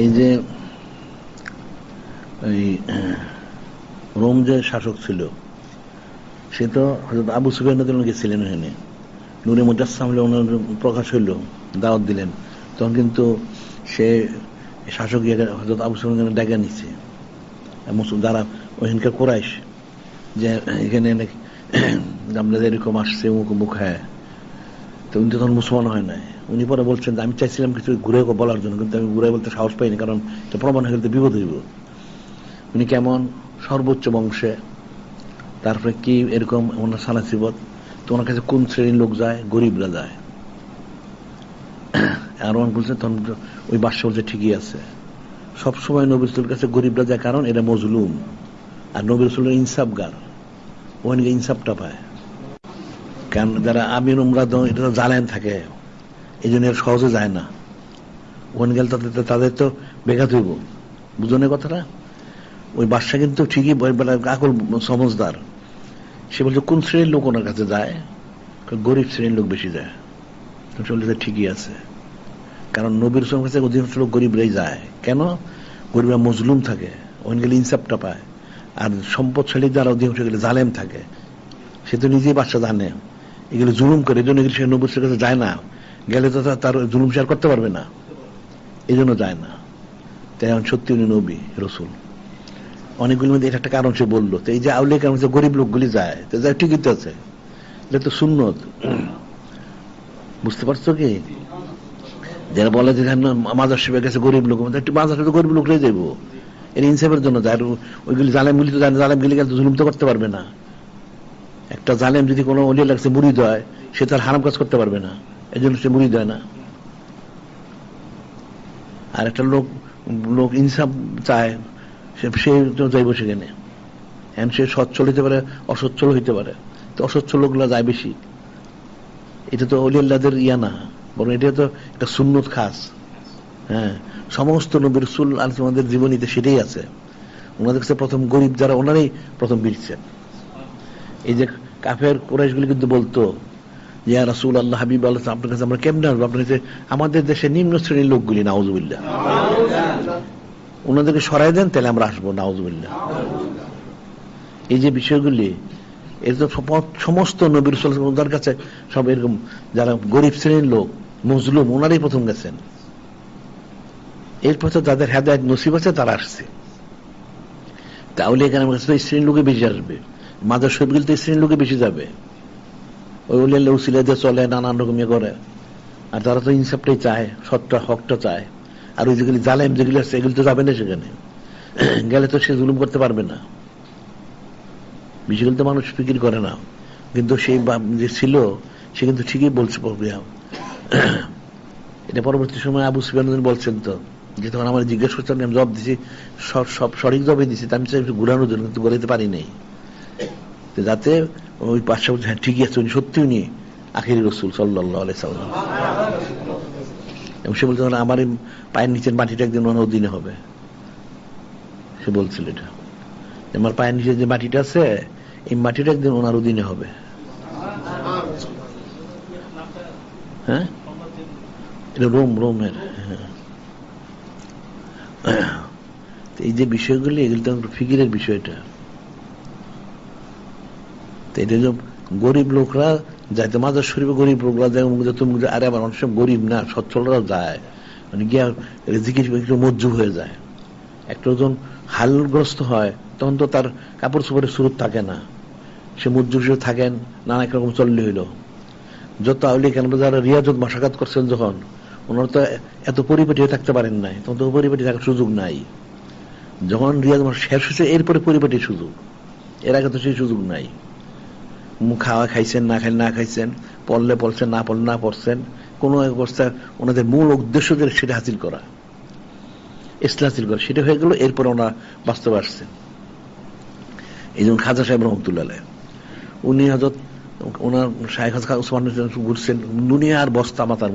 এই যে ওই রোম যে শাসক ছিল, সে তো হযরত আবু সুফিয়ান রাদিয়াল্লাহু গেছিলেন ওখানে, নূরে মুজাসসাম হলে ওনার প্রকাশ হইল, দাওয়াত দিলেন, তখন কিন্তু সে শাসক হযরত আবু সুফিয়ান ডাকা নিচ্ছে যারা ওখানকার কুরাইশ, যে এখানে নাকি আমরা এরকম আসছে মুখ। হ্যাঁ, তো উনি তখন মুসলমান হয় নাই। উনি পরে বলছেন যে আমি চাইছিলাম কিছু ঘুরে বলার জন্য, কিন্তু আমি ঘুরে বলতে সাহস পাইনি, কারণ এটা প্রমাণ হয়ে গেলে বিপদ হইব। উনি কেমন সর্বোচ্চ বংশে, তারপরে কি এরকম ওনার সালাসিবত, তো ওনার কাছে কোন শ্রেণীর লোক যায়? গরিবরা যায়। আর ওনার বলছে তখন ওই বাদশা বলছে ঠিকই আছে, সবসময় নবী রাসূলের কাছে গরিবরা যায়, কারণ এরা মজলুম, আর নবী রাসূলের ইনসাফগার, ওখানে ইনসাফটা পায়। কারণ যারা আমির উমরা এটা তো জালেম থাকে, এই জন্য সহজে যায় না। ওখানে গেলে তাদের তো বেঘাত হইব, বুঝনের কথাটা। ওই বাদশা কিন্তু ঠিকই আকল সমজদার, সে বলছে কোন শ্রেণীর লোক ওনার কাছে যায়? গরিব শ্রেণীর লোক বেশি যায়। চলছে ঠিকই আছে, কারণ নবীর রাসূলের কাছে অধিকাংশ লোক গরিবরাই যায়। কেন? গরিবরা মজলুম থাকে, ওখানে গেলে ইনসাফটা পায়। আর সম্পদশালী যারা অধিকাংশ গেলে জালেম থাকে, সে তো নিজেই বাদশা জানে এগুলো জুলুম করে, এই জন্য সে নবীর রাসূলের কাছে যায় না। গেলে তো তার জুলুম শেয়ার করতে পারবে না, এই জন্য যায় না। তাই সত্যি উনি নবী রাসূল। অনেকগুলির মধ্যে এটা একটা কারণ সে বললো। তো এই যে আউলিয়া কারণ গরিব লোকগুলি যায়, তো যায় ঠিকই তো আছে, এটা তো সুন্নত। বুঝতে পারছো কি? যারা বলে যে মাজার শিবের কাছে গরিব লোক, মাজার সাথে গরিব লোকরাই যাইবো, এর ইনসাফের জন্য যায়। ওইগুলি জালেমগুলি তো জানে, জালেমগুলি গেলে তো জুলুম তো করতে পারবে না। একটা জালেম যদি কোনো অলিয়া লাগছে মুরিদ হয়, সে তার হারাম কাজ করতে পারবে না, এই জন্য সে মুরিদ হয় না। আর একটা লোক ইনসাফ চায়, সে যাইব সেখানে। হ্যাঁ, সে সচ্ছল হইতে পারে, অসচ্ছল হইতে পারে, তো অসচ্ছল লোকগুলা যায় বেশি। এটা তো অলিয়াল্লাদের ইয়া না, বরং এটা তো একটা সুন্নত খাস। হ্যাঁ, সমস্ত নবী রাসূল আমাদের জীবনীতে সেটাই আছে। ওনাদের কাছে প্রথম গরিব যারা, ওনারাই প্রথম বিরছেন। এই যে কাফের কুরাইশগুলি কিন্তু বলতো, ইয়া রাসূলুল্লাহ, হাবিব আল্লাহ, আপনার কাছে আমরা কেমনে আসবো? আপনার কাছে আমাদের দেশে নিম্ন শ্রেণীর লোকগুলি, নাউজুবিল্লাহ, ওনাদেরকে সরাই দেন, তাহলে আমরা আসবো, নাউজুবিল্লাহ। এই যে বিষয়গুলি, এর তো সমস্ত নবী রাসূলের কাছে সব এরকম যারা গরিব শ্রেণীর লোক, মজলুম, ওনারাই প্রথম গেছেন। এরপর তো যাদের হেদায়েত নসিব আছে তারা আসছে। তাহলে এখানে আমার কাছে এই শ্রেণীর লোকে বেশি আসবে, মাজার শরীফগুলি তো এই শ্রেণীর লোকে বেশি যাবে। ওই ওলিয়া উসিলা দিয়ে চলে, নানান রকম ইয়ে করে, আর তারা তো ইনসাফটাই চায়, সৎটা হকটা চায়। আর ওই যেগুলি জালেম যেগুলি আছে, এগুলি তো যাবে না সেখানে, গেলে তো সে জুলুম করতে পারবে না। বিষয়গুলো তো মানুষ ফিকির করে না, কিন্তু সেই যে ছিল সে কিন্তু ঠিকই বলছে। এটা পরবর্তী সময় আবু সুফিয়ান বলছেন তো, যে তখন আমার জিজ্ঞেস করছেন, আমি জবাব দিছি, সব সঠিক জবাবই দিছি, আমি চাই একটু ঘুরানোর জন্য, কিন্তু ঘুরাইতে পারি নাই, যাতে ওই পাঁচশো বলছে হ্যাঁ ঠিকই আছে, উনি সত্যি উনি আখিরি রাসূল সাল্লাল্লাহু আলাইহি সাল্লাম। এবং সে বলছে আমার পায়ের নিচের মাটিটা একদিন ওনার অধীনে হবে, সে বলছিল এটা, আমার পায়ের নিচে যে মাটিটা আছে, এই মাটিটা একদিন ওনার অধীনে হবে। হ্যাঁ, এটা রোমের। এই যে বিষয়গুলি, এগুলো তো ফিকিরের বিষয়টা। এটা যে গরিব লোকরা যাইতে, মাজার শরীফে গরিব লোকরা যায়, আরে আবার অনেক সময় গরিব না, সচ্ছলরাও যায়, মানে গিয়া রিজিকের একটু মজ্জুব হয়ে যায়। একটা যখন হালগ্রস্ত হয়, তখন তো তার কাপড় চোপড়ের সুরত থাকে না, সে মজ্জুব হিসেবে থাকেন, নানা রকম চললে হইল। যত আউলিয়া কেন যারা রিয়াজত মাশাকাত করছেন, যখন ওনারা তো এত পরিপাটি হয়ে থাকতে পারেন নাই, তখন তো পরিপাটি থাকার সুযোগ নাই। যখন রিয়াজ শেষ হয়েছে, এরপরে পরিপাটির সুযোগ, এর আগে তো সেই সুযোগ নাই। খাওয়া খাইছেন, না খাইছেন, পড়লে পড়ছেন, না পড়লে না পড়ছেন, কোন অবস্থা ওনাদের মূল উদ্দেশ্য যে সেটা হাসিল করা, ইসলাম হাসিল করা, সেটা হয়ে গেল। এরপরে ওনারা বাস্তবে আসছেন। এই যেমন খাজা সাহেব রহমতুল্লাহ, উনি হযরত ওনার শায়েখ ওসমান ঘুরছেন, দুনিয়ার বস্তা মাথার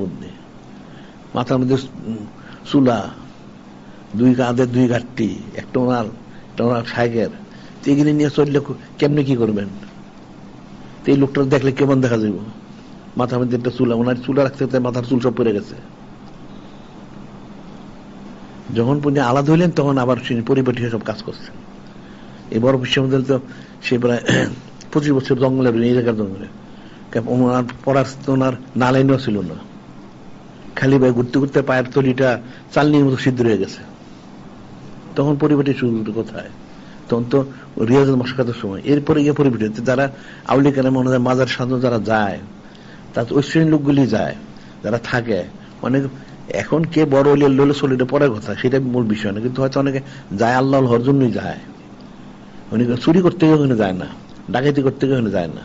মধ্যে চুলা, দুই কাঁধের দুই ঘাটটি, একটা ওনার শায়েখের, এগুলি নিয়ে চললে কেমনে কি করবেন? এই লোকটা দেখলে কেমন দেখা যাব? মাথার মধ্যে একটা চুলা, ওনার চুলা রাখতে মাথার চুল সব পড়ে গেছে। যখন তিনি আলাদা হইলেন তখন আবার তিনি পরিপাটি হয়ে সব কাজ করছেন। এই বড় বিশ্ববিদ্যালয় তো সে প্রায় 25 বছর জঙ্গলে এই জায়গার জঙ্গলে, ওনার পড়ার ওনার নালাইনও ছিল না, খালি ভাই ঘুরতে ঘুরতে পায়ের তলিটা চালনির মতো সিদ্ধ হয়ে গেছে। তখন পরিপাটি শুরু কোথায়? তখন তো রিয়াজুল মশাকাতের সময়। এরপরে গিয়ে পরিপাটি যারা আউলি কেরাম মনে হয় মাজার সাধু যারা যায়, তার ওই শ্রেণীর লোকগুলি যায় যারা থাকে। অনেক এখন কে বড় হলে চলিটা পরের কথা, সেটা মূল বিষয় না, কিন্তু হয়তো অনেকে যায় আল্লাহ হওয়ার জন্যই যায়। অনেকে চুরি করতে গিয়ে ওখানে যায় না, ডাকাতি করতে গিয়ে ওখানে যায় না।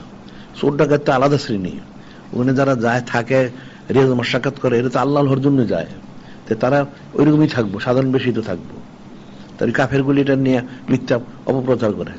চোর ডাকাত তো আলাদা শ্রেণী, ওখানে যারা যায় থাকে রিয়াজ সাক্ষাৎ করে, এটা তো আল্লাহ হওয়ার জন্য যায়। তারা ওইরকমই থাকবো, সাধারণ বেশি তো থাকবো। তার কাফের গুলি এটা নিয়ে মিথ্যা অপপ্রচার করে।